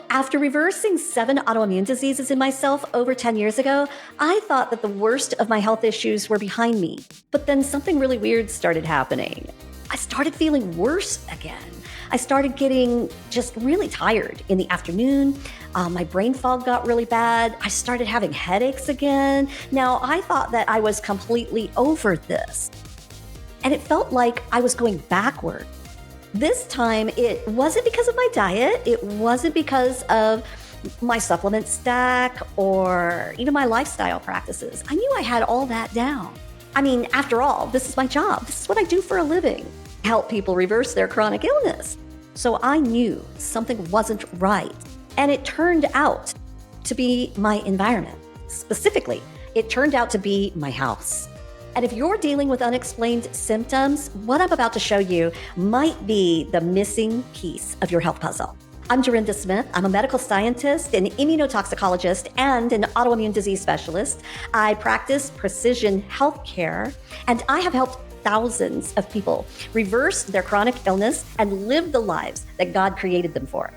After reversing 7 autoimmune diseases in myself over 10 years ago, I thought that the worst of my health issues were behind me. But then something really weird started happening. I started feeling worse again. I started getting just really tired in the afternoon. My brain fog got really bad. I started having headaches again. Now, I thought that I was completely over this, and it felt like I was going backward. This time, it wasn't because of my diet. It wasn't because of my supplement stack or even my lifestyle practices. I knew I had all that down. I mean, after all, this is my job. This is what I do for a living. Help people reverse their chronic illness. So I knew something wasn't right. And it turned out to be my environment. Specifically, it turned out to be my house. And if you're dealing with unexplained symptoms, what I'm about to show you might be the missing piece of your health puzzle. I'm Dorinda Smith. I'm a medical scientist, an immunotoxicologist, and an autoimmune disease specialist. I practice precision healthcare, and I have helped thousands of people reverse their chronic illness and live the lives that God created them for.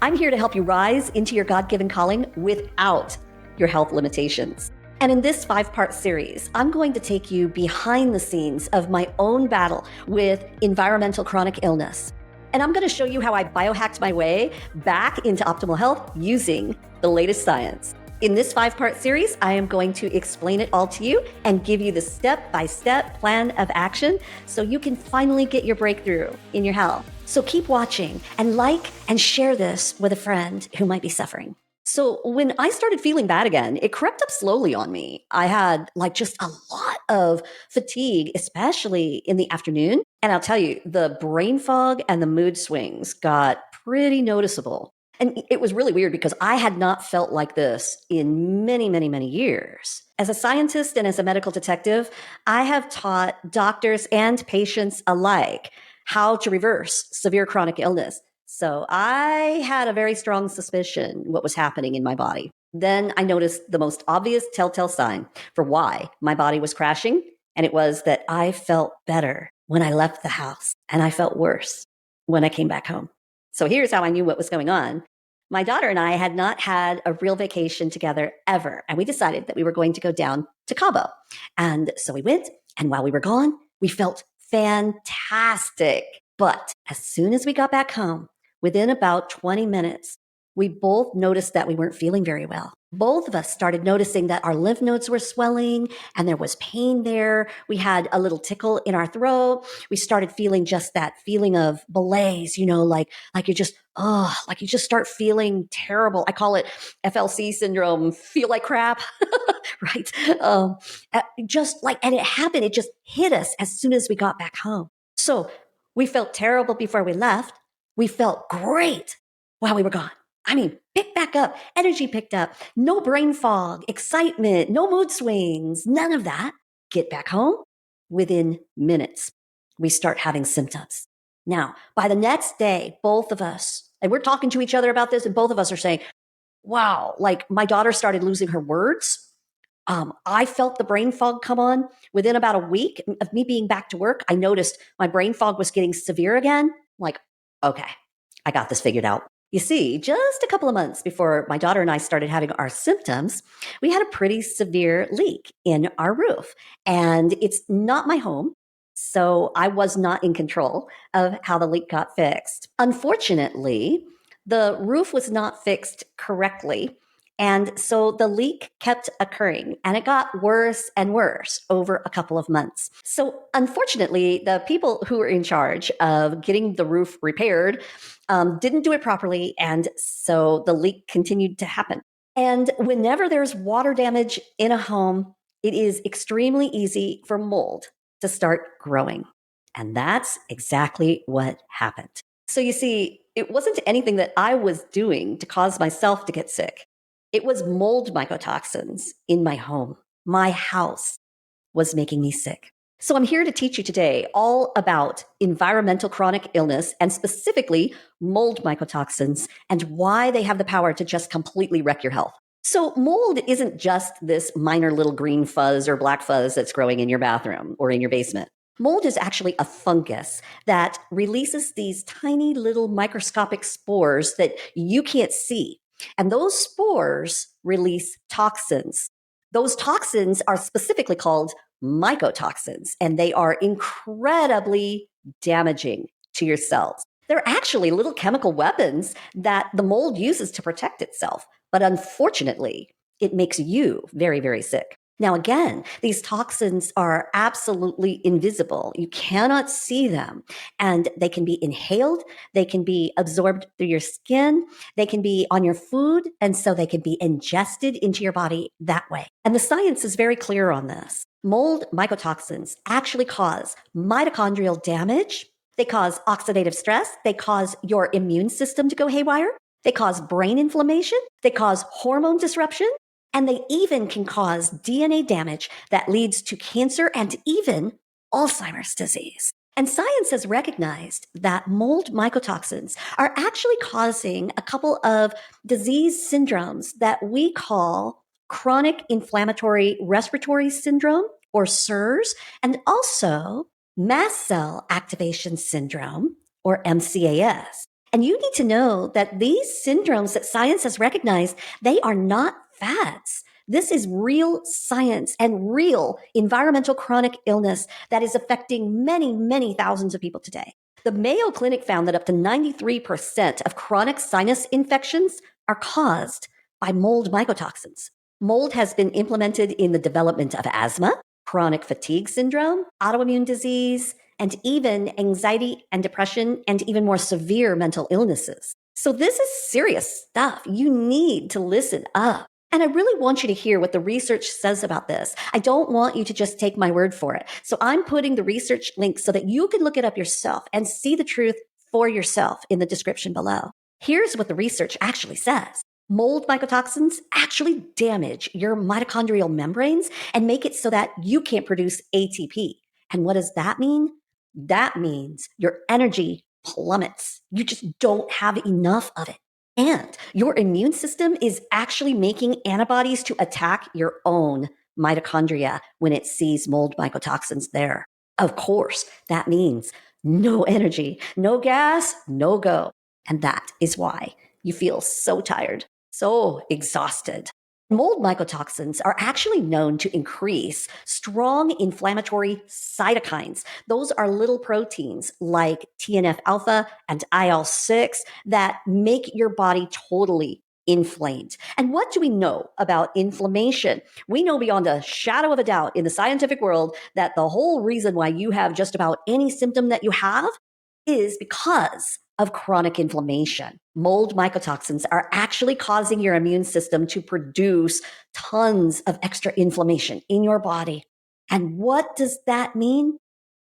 I'm here to help you rise into your God-given calling without your health limitations. And in this 5-part series, I'm going to take you behind the scenes of my own battle with environmental chronic illness. And I'm going to show you how I biohacked my way back into optimal health using the latest science. In this 5-part series, I am going to explain it all to you and give you the step-by-step plan of action so you can finally get your breakthrough in your health. So keep watching and like and share this with a friend who might be suffering. So when I started feeling bad again, it crept up slowly on me. I had just a lot of fatigue, especially in the afternoon. And I'll tell you, the brain fog and the mood swings got pretty noticeable. And it was really weird because I had not felt like this in many, many, many years. As a scientist and as a medical detective, I have taught doctors and patients alike how to reverse severe chronic illness. So I had a very strong suspicion what was happening in my body. Then I noticed the most obvious telltale sign for why my body was crashing, and it was that I felt better when I left the house, and I felt worse when I came back home. So here's how I knew what was going on. My daughter and I had not had a real vacation together ever, and we decided that we were going to go down to Cabo. And so we went, and while we were gone, we felt fantastic. But as soon as we got back home, within about 20 minutes, we both noticed that we weren't feeling very well. Both of us started noticing that our lymph nodes were swelling and there was pain there. We had a little tickle in our throat. We started feeling just that feeling of malaise, like you just start feeling terrible. I call it FLC syndrome, feel like crap, right? And it happened, it just hit us as soon as we got back home. So we felt terrible before we left. We felt great while we were gone. I mean, picked back up, energy picked up, no brain fog, excitement, no mood swings, none of that. Get back home, within minutes, we start having symptoms. Now, by the next day, both of us, and we're talking to each other about this, and both of us are saying, wow, my daughter started losing her words. I felt the brain fog come on. Within about a week of me being back to work, I noticed my brain fog was getting severe again. Okay, I got this figured out. You see, just a couple of months before my daughter and I started having our symptoms, we had a pretty severe leak in our roof. And it's not my home, so I was not in control of how the leak got fixed. Unfortunately, the roof was not fixed correctly. And so the leak kept occurring, and it got worse and worse over a couple of months. So unfortunately, the people who were in charge of getting the roof repaired didn't do it properly, and so the leak continued to happen. And whenever there's water damage in a home, it is extremely easy for mold to start growing. And that's exactly what happened. So you see, it wasn't anything that I was doing to cause myself to get sick. It was mold mycotoxins in my home. My house was making me sick. So I'm here to teach you today all about environmental chronic illness and specifically mold mycotoxins and why they have the power to just completely wreck your health. So mold isn't just this minor little green fuzz or black fuzz that's growing in your bathroom or in your basement. Mold is actually a fungus that releases these tiny little microscopic spores that you can't see. And those spores release toxins. Those toxins are specifically called mycotoxins, and they are incredibly damaging to your cells. They're actually little chemical weapons that the mold uses to protect itself. But unfortunately, it makes you very, very sick. Now, again, these toxins are absolutely invisible. You cannot see them, and they can be inhaled. They can be absorbed through your skin. They can be on your food. And so they can be ingested into your body that way. And the science is very clear on this. Mold mycotoxins actually cause mitochondrial damage. They cause oxidative stress. They cause your immune system to go haywire. They cause brain inflammation. They cause hormone disruption. And they even can cause DNA damage that leads to cancer and even Alzheimer's disease. And science has recognized that mold mycotoxins are actually causing a couple of disease syndromes that we call chronic inflammatory respiratory syndrome, or CIRS, and also mast cell activation syndrome, or MCAS. And you need to know that these syndromes that science has recognized, they are not fads. This is real science and real environmental chronic illness that is affecting many, many thousands of people today. The Mayo Clinic found that up to 93% of chronic sinus infections are caused by mold mycotoxins. Mold has been implemented in the development of asthma, chronic fatigue syndrome, autoimmune disease, and even anxiety and depression, and even more severe mental illnesses. So this is serious stuff. You need to listen up. And I really want you to hear what the research says about this. I don't want you to just take my word for it. So I'm putting the research link so that you can look it up yourself and see the truth for yourself in the description below. Here's what the research actually says. Mold mycotoxins actually damage your mitochondrial membranes and make it so that you can't produce ATP. And what does that mean? That means your energy plummets. You just don't have enough of it. And your immune system is actually making antibodies to attack your own mitochondria when it sees mold mycotoxins there. Of course, that means no energy, no gas, no go. And that is why you feel so tired, so exhausted. Mold mycotoxins are actually known to increase strong inflammatory cytokines. Those are little proteins like TNF alpha and IL-6 that make your body totally inflamed. And what do we know about inflammation? We know beyond a shadow of a doubt in the scientific world that the whole reason why you have just about any symptom that you have is because of chronic inflammation. Mold mycotoxins are actually causing your immune system to produce tons of extra inflammation in your body. And what does that mean?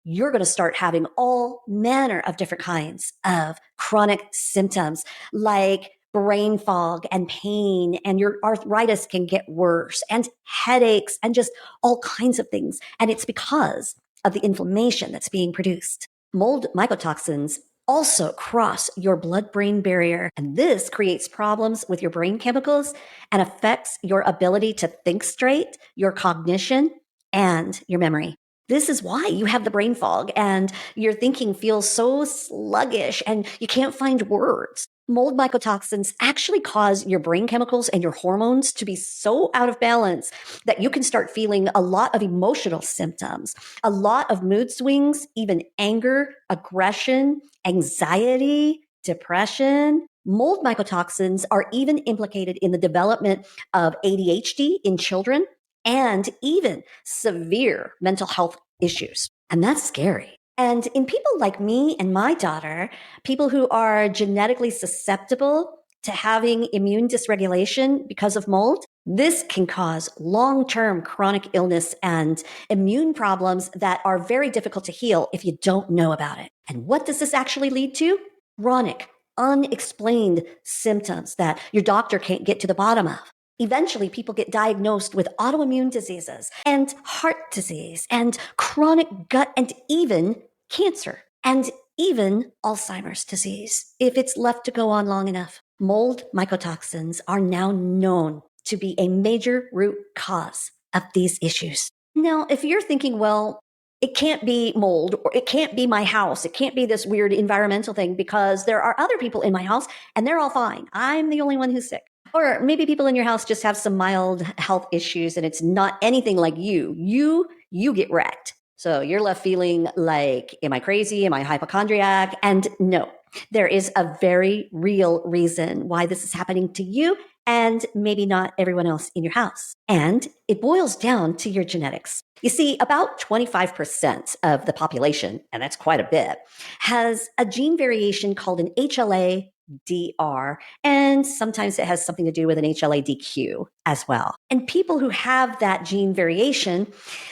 You're going to start having all manner of different kinds of chronic symptoms like brain fog and pain, and your arthritis can get worse, and headaches, and just all kinds of things. And it's because of the inflammation that's being produced. Mold mycotoxins also cross your blood-brain barrier, and this creates problems with your brain chemicals and affects your ability to think straight, your cognition, and your memory. This is why you have the brain fog and your thinking feels so sluggish and you can't find words. Mold mycotoxins actually cause your brain chemicals and your hormones to be so out of balance that you can start feeling a lot of emotional symptoms, a lot of mood swings, even anger, aggression, anxiety, depression. Mold mycotoxins are even implicated in the development of ADHD in children and even severe mental health issues. And that's scary. And in people like me and my daughter, people who are genetically susceptible to having immune dysregulation because of mold, this can cause long-term chronic illness and immune problems that are very difficult to heal if you don't know about it. And what does this actually lead to? Chronic, unexplained symptoms that your doctor can't get to the bottom of. Eventually, people get diagnosed with autoimmune diseases and heart disease and chronic gut and even cancer and even Alzheimer's disease if it's left to go on long enough. Mold mycotoxins are now known to be a major root cause of these issues. Now, if you're thinking, well, it can't be mold, or it can't be my house. It can't be this weird environmental thing because there are other people in my house and they're all fine. I'm the only one who's sick. Or maybe people in your house just have some mild health issues and it's not anything like you. You get wrecked. So you're left feeling like, am I crazy? Am I hypochondriac? And no, there is a very real reason why this is happening to you and maybe not everyone else in your house. And it boils down to your genetics. You see, about 25% of the population, and that's quite a bit, has a gene variation called an HLA-DR, and sometimes it has something to do with an HLA-DQ as well. And people who have that gene variation,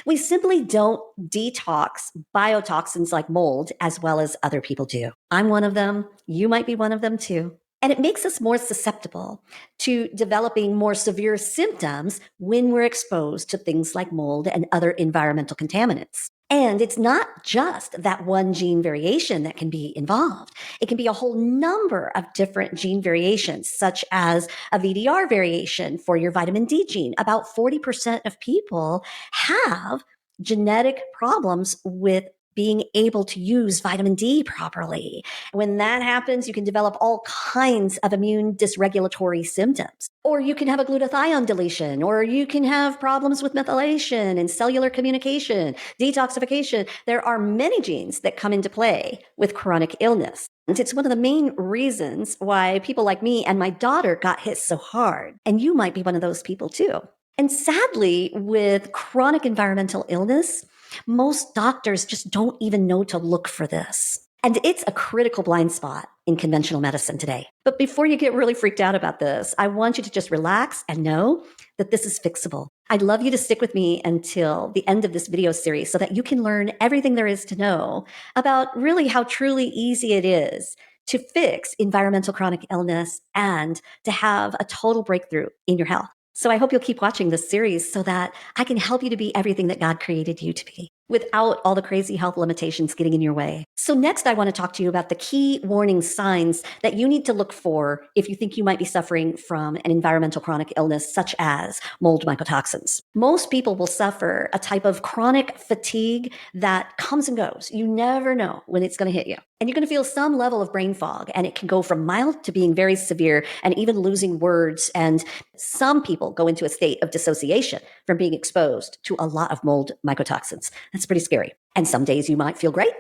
we simply don't detox biotoxins like mold as well as other people do. I'm one of them. You might be one of them too. And it makes us more susceptible to developing more severe symptoms when we're exposed to things like mold and other environmental contaminants. And it's not just that one gene variation that can be involved. It can be a whole number of different gene variations, such as a VDR variation for your vitamin D gene. About 40% of people have genetic problems with being able to use vitamin D properly. When that happens, you can develop all kinds of immune dysregulatory symptoms. Or you can have a glutathione deletion, or you can have problems with methylation and cellular communication, detoxification. There are many genes that come into play with chronic illness. And it's one of the main reasons why people like me and my daughter got hit so hard. And you might be one of those people too. And sadly, with chronic environmental illness, most doctors just don't even know to look for this. And it's a critical blind spot in conventional medicine today. But before you get really freaked out about this, I want you to just relax and know that this is fixable. I'd love you to stick with me until the end of this video series so that you can learn everything there is to know about really how truly easy it is to fix environmental chronic illness and to have a total breakthrough in your health. So I hope you'll keep watching this series so that I can help you to be everything that God created you to be without all the crazy health limitations getting in your way. So next, I want to talk to you about the key warning signs that you need to look for if you think you might be suffering from an environmental chronic illness such as mold mycotoxins. Most people will suffer a type of chronic fatigue that comes and goes. You never know when it's going to hit you. And you're going to feel some level of brain fog, and it can go from mild to being very severe and even losing words. And some people go into a state of dissociation from being exposed to a lot of mold mycotoxins. That's pretty scary. And some days you might feel great.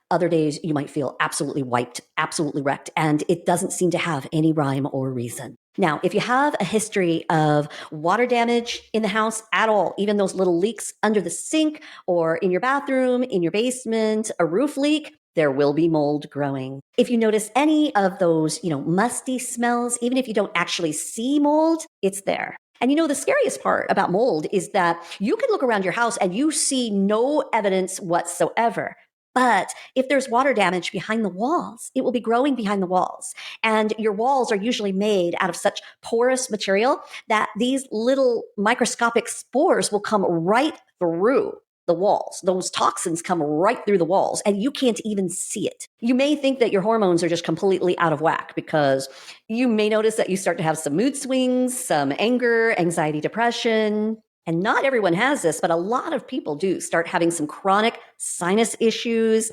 Other days you might feel absolutely wiped, absolutely wrecked, and it doesn't seem to have any rhyme or reason. Now, if you have a history of water damage in the house at all, even those little leaks under the sink or in your bathroom, in your basement, a roof leak, there will be mold growing. If you notice any of those, musty smells, even if you don't actually see mold, it's there. And the scariest part about mold is that you can look around your house and you see no evidence whatsoever. But if there's water damage behind the walls, it will be growing behind the walls. And your walls are usually made out of such porous material that these little microscopic spores will come right through the walls. Those toxins come right through the walls and you can't even see it. You may think that your hormones are just completely out of whack because you may notice that you start to have some mood swings, some anger, anxiety, depression. And not everyone has this, but a lot of people do start having some chronic sinus issues,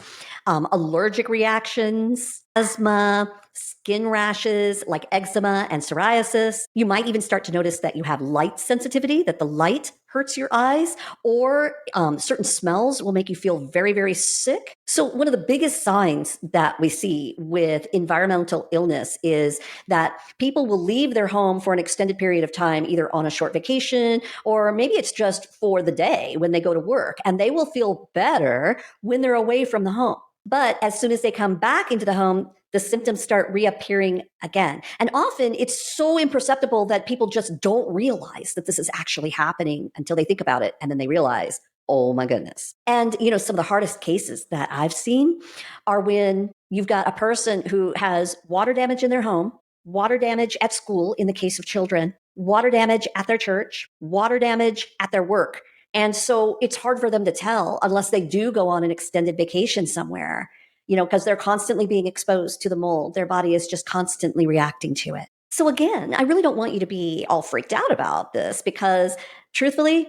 allergic reactions, asthma, skin rashes like eczema and psoriasis. You might even start to notice that you have light sensitivity, that the light hurts your eyes, or certain smells will make you feel very, very sick. So one of the biggest signs that we see with environmental illness is that people will leave their home for an extended period of time, either on a short vacation, or maybe it's just for the day when they go to work, and they will feel better when they're away from the home. But as soon as they come back into the home, the symptoms start reappearing again. And often it's so imperceptible that people just don't realize that this is actually happening until they think about it. And then they realize, oh my goodness. And, some of the hardest cases that I've seen are when you've got a person who has water damage in their home, water damage at school in the case of children, water damage at their church, water damage at their work. And so it's hard for them to tell unless they do go on an extended vacation somewhere, because they're constantly being exposed to the mold. Their body is just constantly reacting to it. So again, I really don't want you to be all freaked out about this because truthfully,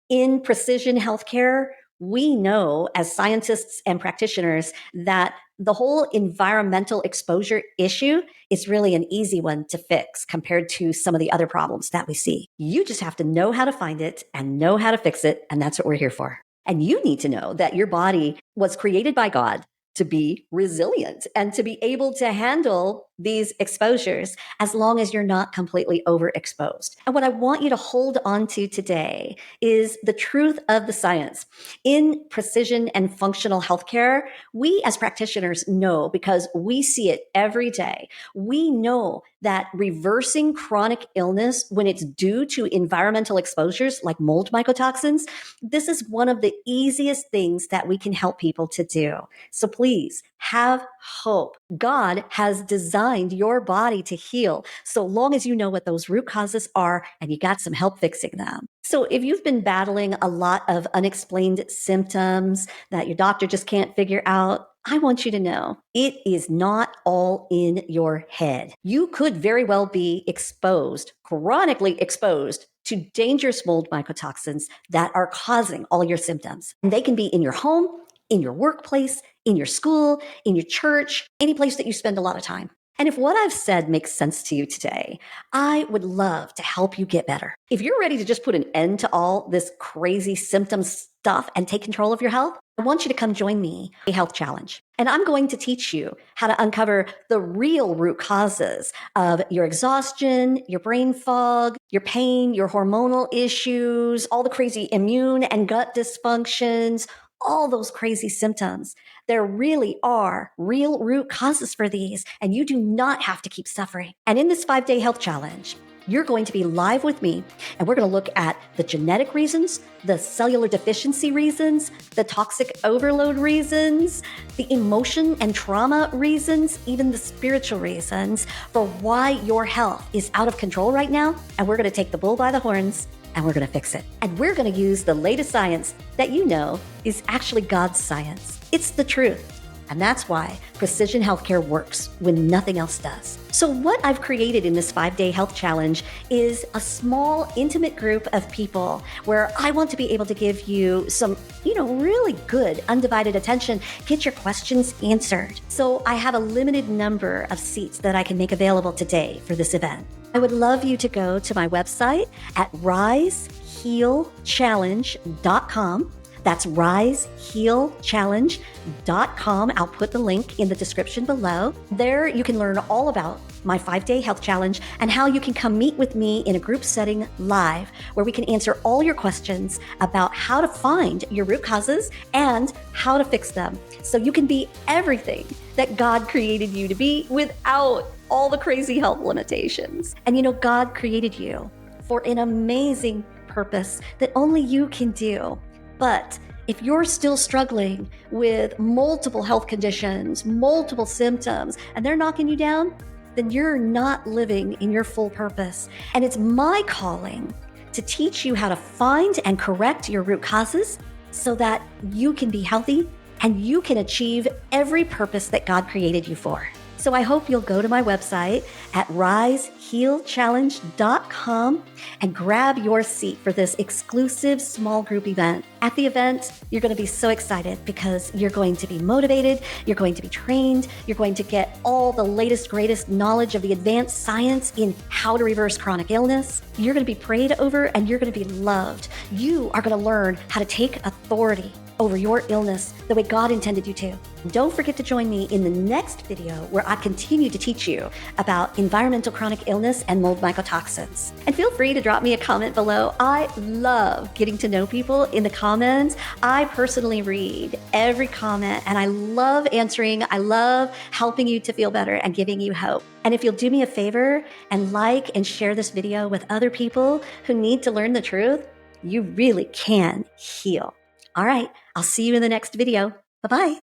in precision healthcare, We know as scientists and practitioners that the whole environmental exposure issue is really an easy one to fix compared to some of the other problems that we see. You just have to know how to find it and know how to fix it. And that's what we're here for. And you need to know that your body was created by God to be resilient and to be able to handle these exposures as long as you're not completely overexposed. And what I want you to hold on to today is the truth of the science. In precision and functional healthcare, we as practitioners know, because we see it every day, we know that reversing chronic illness when it's due to environmental exposures like mold mycotoxins, this is one of the easiest things that we can help people to do. So please have hope. God has designed your body to heal so long as you know what those root causes are and you got some help fixing them. So if you've been battling a lot of unexplained symptoms that your doctor just can't figure out, I want you to know it is not all in your head. You could very well be exposed, chronically exposed to dangerous mold mycotoxins that are causing all your symptoms. And they can be in your home, in your workplace, in your school, in your church, any place that you spend a lot of time. And if what I've said makes sense to you today, I would love to help you get better. If you're ready to just put an end to all this crazy symptom stuff and take control of your health, I want you to come join me, a health challenge. And I'm going to teach you how to uncover the real root causes of your exhaustion, your brain fog, your pain, your hormonal issues, all the crazy immune and gut dysfunctions, all those crazy symptoms. There really are real root causes for these, and you do not have to keep suffering. And in this 5-day health challenge, you're going to be live with me, and we're going to look at the genetic reasons, the cellular deficiency reasons, the toxic overload reasons, the emotion and trauma reasons, even the spiritual reasons for why your health is out of control right now. And we're going to take the bull by the horns and we're going to fix it. And we're going to use the latest science that you know is actually God's science. It's the truth. And that's why precision healthcare works when nothing else does. So what I've created in this 5-day health challenge is a small, intimate group of people where I want to be able to give you some, really good, undivided attention, get your questions answered. So I have a limited number of seats that I can make available today for this event. I would love you to go to my website at risehealchallenge.com. That's risehealchallenge.com. I'll put the link in the description below. There you can learn all about my 5-day health challenge and how you can come meet with me in a group setting live where we can answer all your questions about how to find your root causes and how to fix them so you can be everything that God created you to be without all the crazy health limitations. And God created you for an amazing purpose that only you can do. But if you're still struggling with multiple health conditions, multiple symptoms, and they're knocking you down, then you're not living in your full purpose. And it's my calling to teach you how to find and correct your root causes so that you can be healthy and you can achieve every purpose that God created you for. So I hope you'll go to my website at risehealchallenge.com and grab your seat for this exclusive small group event. At the event, you're going to be so excited because you're going to be motivated, you're going to be trained, you're going to get all the latest, greatest knowledge of the advanced science in how to reverse chronic illness. You're going to be prayed over and you're going to be loved. You are going to learn how to take authority over your illness the way God intended you to. And don't forget to join me in the next video where I continue to teach you about environmental chronic illness and mold mycotoxins. And feel free to drop me a comment below. I love getting to know people in the comments. I personally read every comment and I love answering. I love helping you to feel better and giving you hope. And if you'll do me a favor and like and share this video with other people who need to learn the truth, you really can heal. All right, I'll see you in the next video. Bye-bye.